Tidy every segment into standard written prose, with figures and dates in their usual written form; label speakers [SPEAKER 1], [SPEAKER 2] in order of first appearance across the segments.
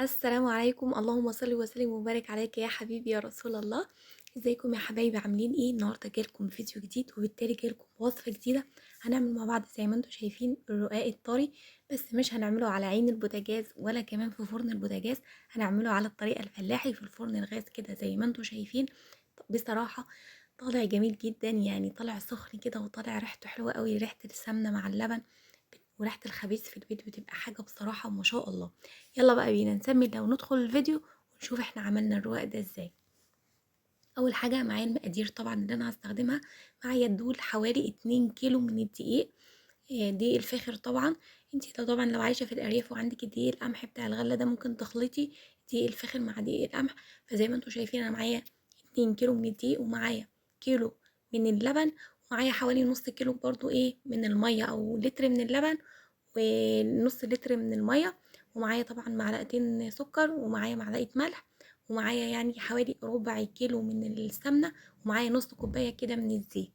[SPEAKER 1] السلام عليكم، اللهم صل وسلم وبارك عليك يا حبيبي يا رسول الله. ازيكم يا حبايبي؟ عاملين ايه؟ النهارده جايلكم فيديو جديد وبالتالي جايلكم وصفه جديده. هنعمل مع بعض زي ما انتم شايفين الرقاق الطري، بس مش هنعمله على عين البوتاجاز ولا كمان في فرن البوتاجاز. هنعمله على الطريقه الفلاحي في الفرن الغاز كده زي ما انتم شايفين. بصراحه طالع جميل جدا، يعني طالع سخن كده وطالع ريحته حلوه قوي، ريحه السمنه مع اللبن وريحة الخبيث في البيت بتبقى حاجة بصراحة ما شاء الله. يلا بقى بينا نسمي الله وندخل الفيديو ونشوف احنا عملنا الرواق ده ازاي. اول حاجة معايا المقادير طبعا اللي انا هستخدمها. معايا الدول حوالي 2 كيلو من الدقيق. دقيق الفاخر طبعا. انتي طبعا لو عايشة في الارياف وعندك الدقيق القمح بتاع الغلة ده ممكن تخلطي دقيق الفاخر مع دقيق القمح. فزي ما انتوا شايفين انا معايا 2 كيلو من الدقيق ومعايا كيلو من اللبن، ومعايا حوالي نص كيلو برضو من المية او لتر من اللبن ونص لتر من المية. ومعايا طبعا معلقتين سكر ومعايا معلقة ملح ومعايا يعني حوالي ربع كيلو من السمنة ومعايا نص كوباية كده من الزيت.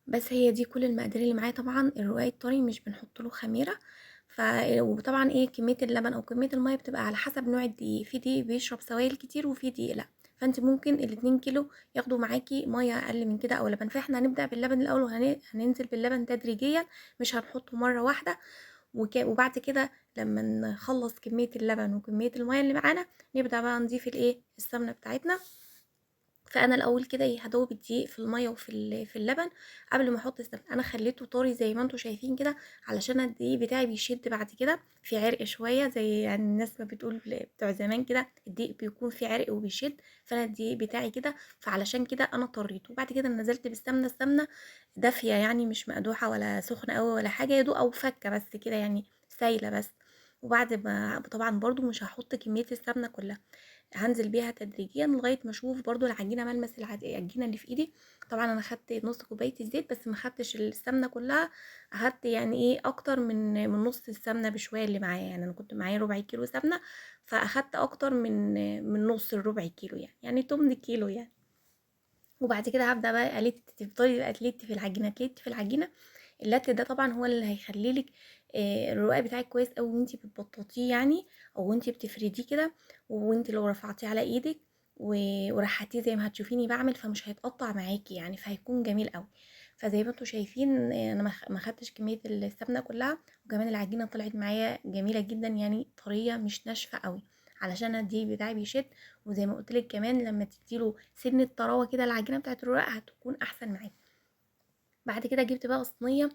[SPEAKER 1] بس هي دي كل المقادير اللي معايا. طبعا الرقاق الطري مش بنحط له خميرة. ف وطبعا ايه كمية اللبن او كمية المية بتبقى على حسب نوع الدقيق، في دقيق بيشرب سوائل كتير وفي دقيق لا. فانت ممكن الاتنين كيلو ياخدوا معاكي مية اقل من كده او لبن، فاحنا هنبدأ باللبن الاول وهننزل باللبن تدريجيا، مش هنحطه مرة واحدة. وبعد كده لما نخلص كمية اللبن وكمية المية اللي معانا نبدأ بقى نضيف السمنة بتاعتنا. فانا الاول كده هدوب الدقيق في الميه في اللبن قبل ما احط السمنه. انا خليته طري زي ما انتم شايفين كده علشان الدقيق بتاعي بيشد بعد كده في عرق شويه، زي يعني الناس ما بتقول بتوع زمان كده الدقيق بيكون في عرق وبيشد. فانا الدقيق بتاعي كده، فعلشان كده انا طريته. وبعد كده نزلت بالسمنه، السمنه دافيه يعني مش مقدوحه ولا سخنه قوي ولا حاجه، يا دوب او فكه بس كده يعني سايله بس. وبعد ما طبعا برضو مش هحط كميه السمنه كلها، هنزل بيها تدريجيا لغايه ما اشوف برضو العجينه ملمس العجينه اللي في ايدي. طبعا انا خدت نص كوبايه الزيت بس ما خدتش السمنه كلها، اخدت يعني ايه اكتر من نص السمنه بشويه اللي معايا. يعني انا كنت معايا ربع كيلو سمنه، فاخدت اكتر من نص الربع كيلو، يعني 8 كيلو يعني. وبعد كده هبدا بقى تفضلي بقى تلتي في العجينه تلتي في العجينه. اللت ده طبعا هو اللي هيخلي لك الرقاق بتاعك كويس قوي وانتي بتبططيه يعني، او وانتي بتفرديه كده. وانتي لو رفعتيه على ايدك ورحتيه زي ما هتشوفيني بعمل فمش هيتقطع معاكي يعني، فهيكون جميل قوي. فزي ما انتوا شايفين انا ما خدتش كميه السمنه كلها، وكمان العجينه طلعت معايا جميله جدا يعني طريه مش ناشفه قوي علشان الدقيق بتاعي بيشد. وزي ما قلت لك كمان لما تديله سن الطراوه كده العجينه بتاعت الرقاق هتكون احسن معاكي. بعد كده جبت بقى صينيه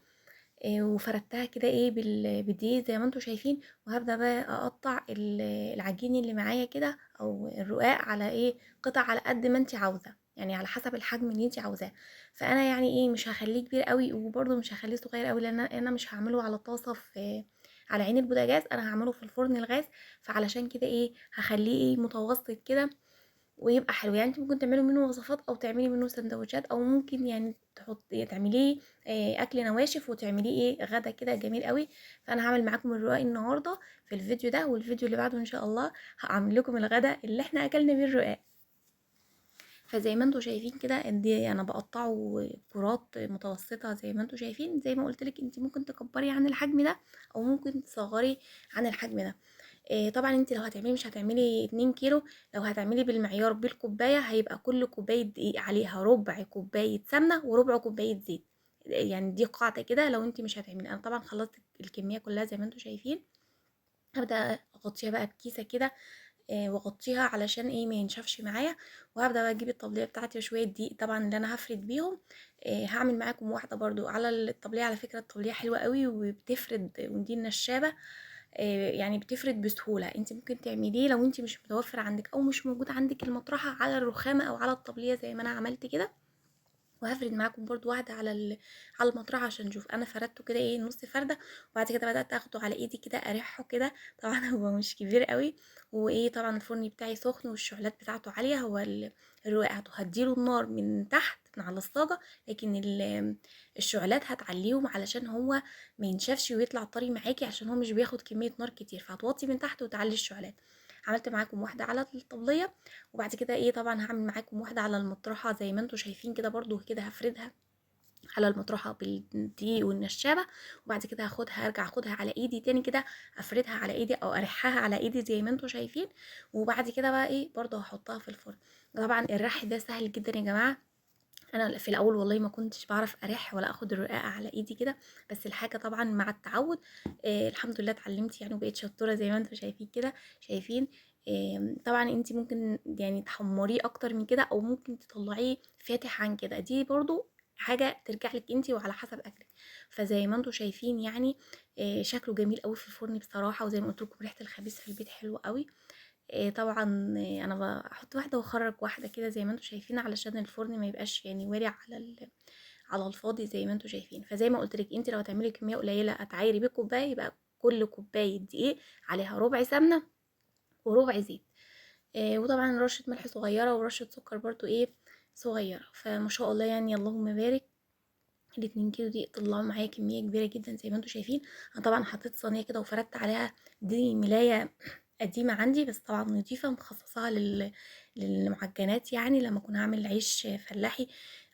[SPEAKER 1] وفردتها كده بالدقيق زي ما انتوا شايفين. وهبدأ بقى اقطع العجين اللي معايا كده او الرقاق على قطع على قد ما انت عاوزة، يعني على حسب الحجم اللي انت عاوزاه. فانا يعني مش هخليه كبير قوي وبرده مش هخليه صغير قوي، لان انا مش هعمله على طاسة على عين البوتاجاز، انا هعمله في الفرن الغاز. فعلشان كده هخليه متوسط كده ويبقى حلو. يعني انت ممكن تعملي منه وصفات او تعملي منه سندوتشات، او ممكن يعني تعمليه اكل نواشف وتعمليه غدا كده جميل قوي. فانا هعمل معاكم الرقاق النهارده في الفيديو ده، والفيديو اللي بعده ان شاء الله هعمل لكم الغدا اللي احنا اكلنا بيه الرقاق. فزي ما انتوا شايفين كده دي انا بقطعه كرات متوسطه زي ما انتوا شايفين. زي ما قلت لك انت ممكن تكبري عن الحجم ده او ممكن تصغري عن الحجم ده. طبعا انت لو هتعملي مش هتعملي 2 كيلو، لو هتعملي بالمعيار بالكوبايه هيبقى كل كوبايه دقيق عليها ربع كوبايه سمنه وربع كوبايه زيت. يعني دي قاعده كده لو انت مش هتعملي. انا طبعا خلصت الكميه كلها زي ما انتوا شايفين. هبدا اغطيها بقى بكيسه كده واغطيها علشان ما ينشفش معايا. وهبدا بقى اجيب الطبليه بتاعتي وشويه دقيق طبعا اللي انا هفرد بيهم. هعمل معاكم واحده برضو على الطبليه. على فكره الطبليه حلوه قوي وبتفرد، ودي النشابه يعني بتفرد بسهوله. انت ممكن تعمليه لو انت مش متوفر عندك او مش موجود عندك المطرحه على الرخامه او على الطبليه زي ما انا عملت كده. وهفرد معاكم برضو واحده على المطرح عشان نشوف. انا فردته كده نص فرده، وبعد كده بدات اخده على ايدي كده اريحه كده. طبعا هو مش كبير قوي. طبعا الفرن بتاعي سخن والشعلات بتاعته عاليه. هو الرقاق هديله النار من تحت من على الصاجه، لكن الشعلات هتعليهم علشان هو ما ينشفش ويطلع طري معاكي، عشان هو مش بياخد كميه نار كتير، فهتوطي من تحت وتعلي الشعلات. عملت معاكم واحده على الطبليه، وبعد كده طبعا هعمل معاكم واحده على المطرحه زي ما انتوا شايفين كده برضو كده هفردها على المطرحه بالدقيق والنشابه، وبعد كده ارجع اخدها على ايدي تاني كده، افردها على ايدي او ارحها على ايدي زي ما انتم شايفين. وبعد كده بقى ايه برضه هحطها في الفرن. طبعا الرح ده سهل جدا يا جماعه. انا في الاول والله ما كنتش بعرف ارح ولا اخد الرقاقه على ايدي كده، بس الحاجه طبعا مع التعود الحمد لله اتعلمت يعني، وبقيت شطوره زي ما انتم شايفين كده. شايفين؟ طبعا انت ممكن يعني تحمريه اكتر من كده، او ممكن تطلعيه فاتح عن كده، دي برضو حاجه ترجع لك انت وعلى حسب اكلك. فزي ما انتم شايفين يعني شكله جميل قوي في الفرن بصراحه، وزي ما قلت لكم ريحه الخبيز في البيت حلوه قوي. طبعًا أنا باحط واحدة واخرّج واحدة كده زي ما أنتم شايفين، علشان الفرن ما يبقاش يعني وارع على الفاضي زي ما أنتم شايفين. فزي ما قُلت لِك أنتِ لو هتعملي كمية قليلة هتعايري بكوباية، يبقى كل كوباية دقيق عليها ربع سمنة وربع زيت، وطبعًا رشة ملح صغيرة ورشة سكر برضه صغيرة. فما شاء الله يعني اللهم بارك، ال2 كيلو دي طلعوا معايا كمية كبيرة جدًا زي ما أنتم شايفين. أنا طبعًا حطيت صينية كده وفردت عليها، دي ملاية قديمة عندي بس طبعًا نضيفة، مخصصاها للمعجنات يعني، لمّا أكون هاعمل عيش فلاحي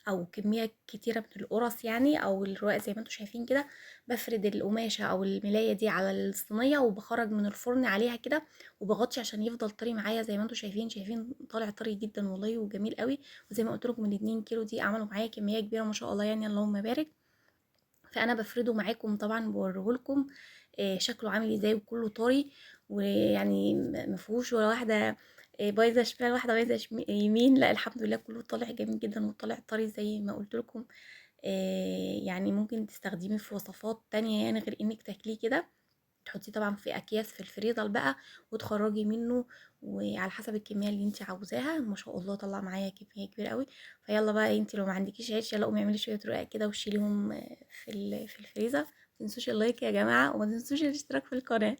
[SPEAKER 1] أو كمية كتيرة من القرص يعني، أو الرقاق زي ما أنتم شايفين كده. بافرد القماشة أو الملاية دي على الصينية، وباخرج من الفرن عليها كده، وباغطي عشان يفضل طري معايا زي ما أنتم شايفين. شايفين طالع طري جدًا والله وجميل أوي. وزي ما قُلت لكم ال2 كيلو دي عملوا معايا كمية كبيرة ما شاء الله يعني اللهم بارك. فأنا بافرده معاكم طبعًا باوريه لكم شكله عامل إزاي وكلّه طري، ويعني ما فيهوش ولا واحدة بايظة شمال واحدة بايظة يمين، لأ الحمد لله كلّه طالع جميل جدًا وطالع طري زي ما قُلت لكم. يعني ممكن تستخدميه في وصفات تانية يعني غير إنِّك تاكليه كده. تحطيه طبعًا في أكياس في الفريزر بقى وتخرّجي منه، وعلى حسب الكمية اللي أنتِ عاوزاها. ما شاء الله طلّع معايا كمية كبيرة أوي. فيالّا بقى أنتِ لو ما عندكيش عيش، يالّا قومي اعملي شوية رقاق كده وشيليهم في الفريزر. ما تنسوش اللايك يا جماعة، وما تنسوش الاشتراك في القناة.